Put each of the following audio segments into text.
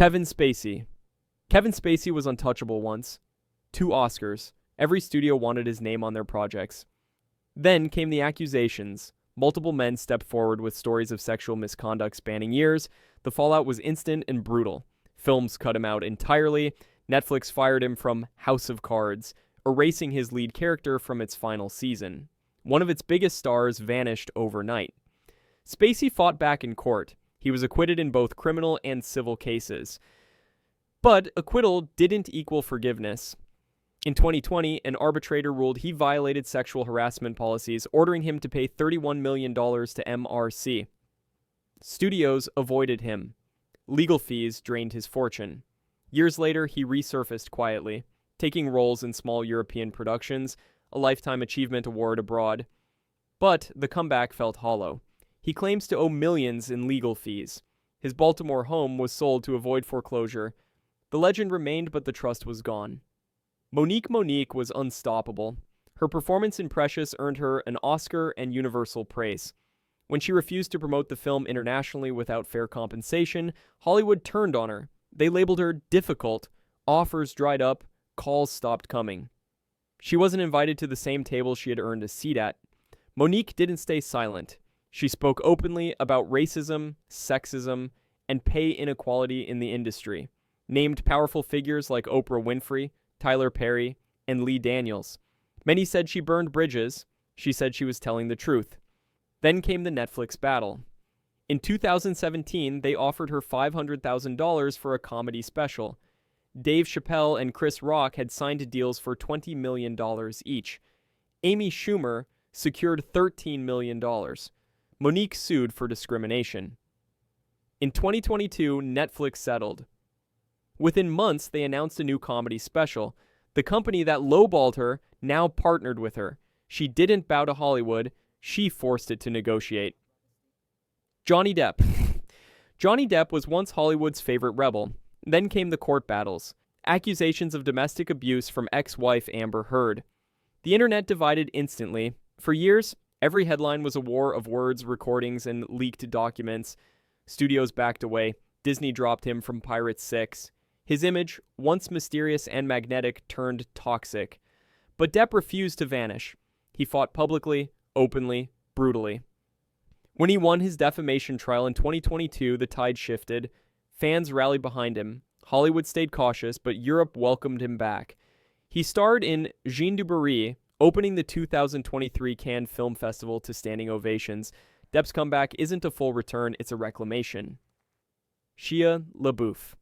Kevin Spacey. Kevin Spacey was untouchable once. 2 Oscars. Every studio wanted his name on their projects. Then came the accusations. Multiple men stepped forward with stories of sexual misconduct spanning years. The fallout was instant and brutal. Films cut him out entirely. Netflix fired him from House of Cards, erasing his lead character from its final season. One of its biggest stars vanished overnight. Spacey fought back in court. He was acquitted in both criminal and civil cases. But acquittal didn't equal forgiveness. In 2020, an arbitrator ruled he violated sexual harassment policies, ordering him to pay $31 million to MRC. Studios avoided him. Legal fees drained his fortune. Years later, he resurfaced quietly, taking roles in small European productions, a Lifetime Achievement Award abroad. But the comeback felt hollow. He claims to owe millions in legal fees. His Baltimore home was sold to avoid foreclosure. The legend remained, but the trust was gone. Monique was unstoppable. Her performance in Precious earned her an Oscar and universal praise. When she refused to promote the film internationally without fair compensation, Hollywood turned on her. They labeled her difficult. Offers dried up. Calls stopped coming. She wasn't invited to the same table she had earned a seat at. Monique didn't stay silent. She spoke openly about racism, sexism, and pay inequality in the industry. Named powerful figures like Oprah Winfrey, Tyler Perry, and Lee Daniels. Many said she burned bridges. She said she was telling the truth. Then came the Netflix battle. In 2017, they offered her $500,000 for a comedy special. Dave Chappelle and Chris Rock had signed deals for $20 million each. Amy Schumer secured $13 million. Monique sued for discrimination. In 2022, Netflix settled. Within months, they announced a new comedy special. The company that lowballed her now partnered with her. She didn't bow to Hollywood. She forced it to negotiate. Johnny Depp. Johnny Depp was once Hollywood's favorite rebel. Then came the court battles. Accusations of domestic abuse from ex-wife Amber Heard. The internet divided instantly. For years, every headline was a war of words, recordings, and leaked documents. Studios backed away. Disney dropped him from Pirates 6. His image, once mysterious and magnetic, turned toxic. But Depp refused to vanish. He fought publicly, openly, brutally. When he won his defamation trial in 2022, the tide shifted. Fans rallied behind him. Hollywood stayed cautious, but Europe welcomed him back. He starred in Jean du Barry, opening the 2023 Cannes Film Festival to standing ovations. Depp's comeback isn't a full return, it's a reclamation. Shia LaBeouf.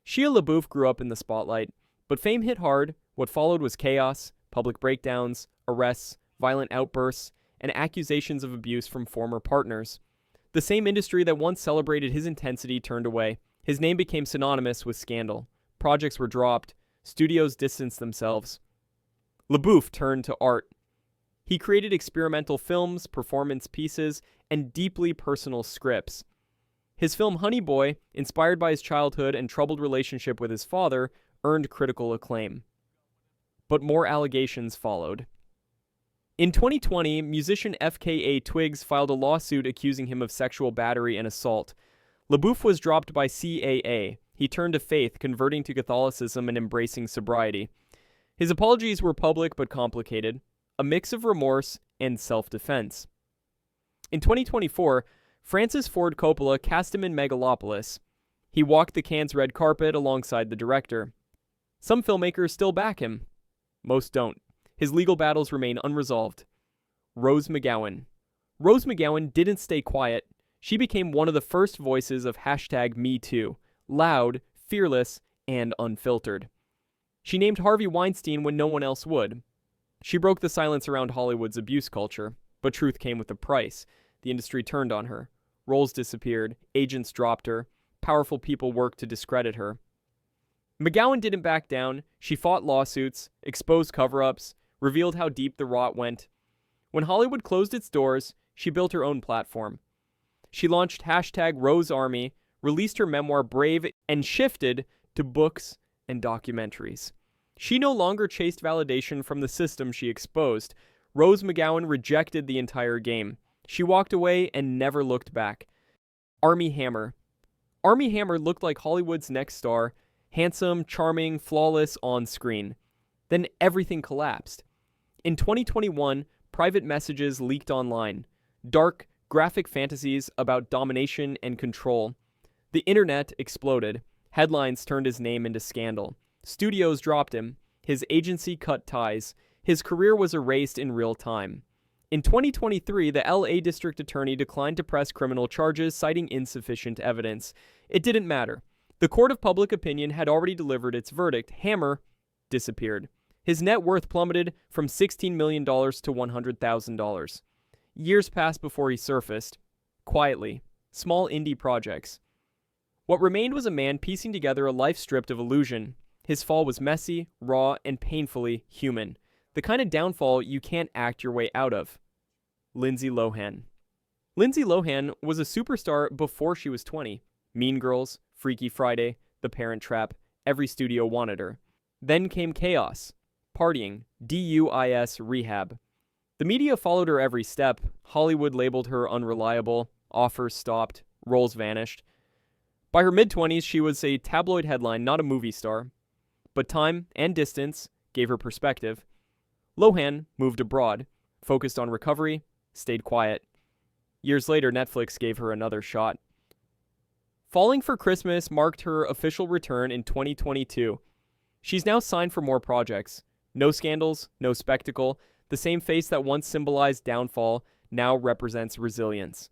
Shia LaBeouf grew up in the spotlight, but fame hit hard. What followed was chaos, public breakdowns, arrests, violent outbursts, and accusations of abuse from former partners. The same industry that once celebrated his intensity turned away. His name became synonymous with scandal. Projects were dropped. Studios distanced themselves. LaBeouf turned to art. He created experimental films, performance pieces, and deeply personal scripts. His film Honey Boy, inspired by his childhood and troubled relationship with his father, earned critical acclaim. But more allegations followed. In 2020, musician FKA Twigs filed a lawsuit accusing him of sexual battery and assault. LaBeouf was dropped by CAA. He turned to faith, converting to Catholicism and embracing sobriety. His apologies were public but complicated, a mix of remorse and self-defense. In 2024, Francis Ford Coppola cast him in Megalopolis. He walked the Cannes red carpet alongside the director. Some filmmakers still back him. Most don't. His legal battles remain unresolved. Rose McGowan. Rose McGowan didn't stay quiet. She became one of the first voices of #MeToo, loud, fearless, and unfiltered. She named Harvey Weinstein when no one else would. She broke the silence around Hollywood's abuse culture, but truth came with a price. The industry turned on her. Roles disappeared, agents dropped her, powerful people worked to discredit her. McGowan didn't back down. She fought lawsuits, exposed cover-ups, revealed how deep the rot went. When Hollywood closed its doors, she built her own platform. She launched #RoseArmy, released her memoir Brave, and shifted to books and documentaries. She no longer chased validation from the system she exposed. Rose McGowan rejected the entire game. She walked away and never looked back. Army Hammer. Armie Hammer looked like Hollywood's next star, handsome, charming, flawless on screen. Then everything collapsed. In 2021, private messages leaked online. Dark, graphic fantasies about domination and control. The internet exploded. Headlines turned his name into scandal. Studios dropped him. His agency cut ties. His career was erased in real time. In 2023, the LA District Attorney declined to press criminal charges, citing insufficient evidence. It didn't matter. The court of public opinion had already delivered its verdict. Hammer disappeared. His net worth plummeted from $16 million to $100,000. Years passed before he surfaced. Quietly. Small indie projects. What remained was a man piecing together a life stripped of illusion. His fall was messy, raw, and painfully human. The kind of downfall you can't act your way out of. Lindsay Lohan. Lindsay Lohan was a superstar before she was 20. Mean Girls, Freaky Friday, The Parent Trap, every studio wanted her. Then came chaos, partying, DUIS rehab. The media followed her every step. Hollywood labeled her unreliable, offers stopped, roles vanished. By her mid-20s, she was a tabloid headline, not a movie star. But time and distance gave her perspective. Lohan moved abroad, focused on recovery, stayed quiet. Years later, Netflix gave her another shot. Falling for Christmas marked her official return in 2022. She's now signed for more projects. No scandals, no spectacle. The same face that once symbolized downfall now represents resilience.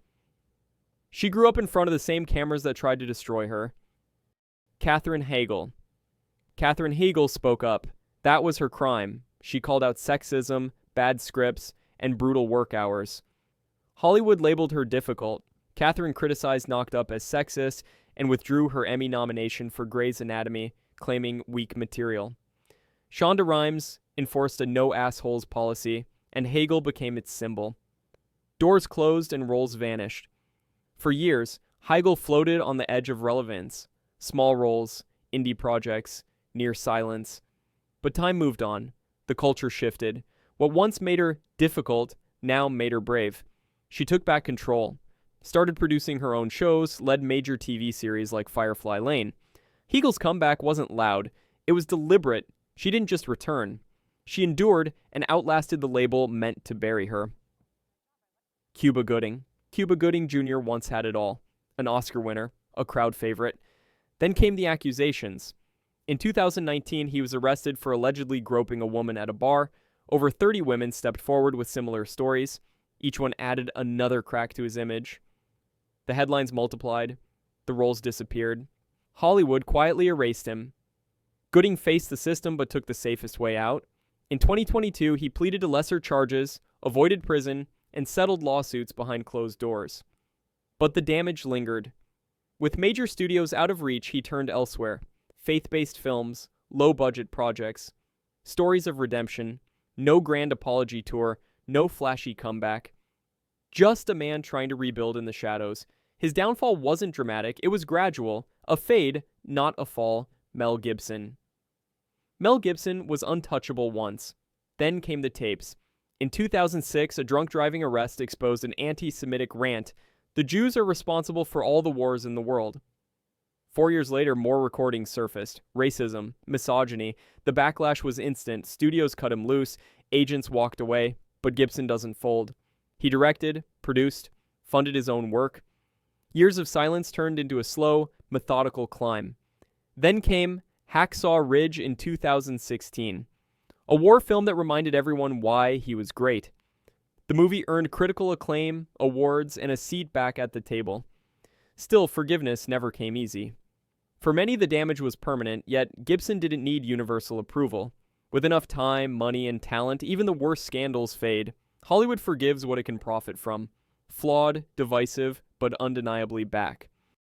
She grew up in front of the same cameras that tried to destroy her. Katherine Hagel. Katherine Hagel spoke up. That was her crime. She called out sexism, bad scripts, and brutal work hours. Hollywood labeled her difficult. Katherine criticized Knocked Up as sexist and withdrew her Emmy nomination for Grey's Anatomy, claiming weak material. Shonda Rhimes enforced a no assholes policy, and Hagel became its symbol. Doors closed and roles vanished. For years, Hagel floated on the edge of relevance. Small roles, indie projects, near silence. But time moved on. The culture shifted. What once made her difficult now made her brave. She took back control, started producing her own shows, led major TV series like Firefly Lane. Hegel's comeback wasn't loud. It was deliberate. She didn't just return. She endured and outlasted the label meant to bury her. Cuba Gooding. Cuba Gooding Jr. once had it all. An Oscar winner, a crowd favorite. Then came the accusations. In 2019, he was arrested for allegedly groping a woman at a bar. Over 30 women stepped forward with similar stories. Each one added another crack to his image. The headlines multiplied. The roles disappeared. Hollywood quietly erased him. Gooding faced the system but took the safest way out. In 2022, he pleaded to lesser charges, avoided prison, and settled lawsuits behind closed doors. But the damage lingered. With major studios out of reach, he turned elsewhere. Faith-based films, low-budget projects, stories of redemption, no grand apology tour, no flashy comeback. Just a man trying to rebuild in the shadows. His downfall wasn't dramatic, it was gradual. A fade, not a fall. Mel Gibson. Mel Gibson was untouchable once. Then came the tapes. In 2006, a drunk driving arrest exposed an anti-Semitic rant. The Jews are responsible for all the wars in the world. 4 years later, more recordings surfaced. Racism, misogyny. The backlash was instant. Studios cut him loose. Agents walked away. But Gibson doesn't fold. He directed, produced, funded his own work. Years of silence turned into a slow, methodical climb. Then came Hacksaw Ridge in 2016. A war film that reminded everyone why he was great. The movie earned critical acclaim, awards, and a seat back at the table. Still, forgiveness never came easy. For many, the damage was permanent, yet Gibson didn't need universal approval. With enough time, money, and talent, even the worst scandals fade. Hollywood forgives what it can profit from. Flawed, divisive, but undeniably back.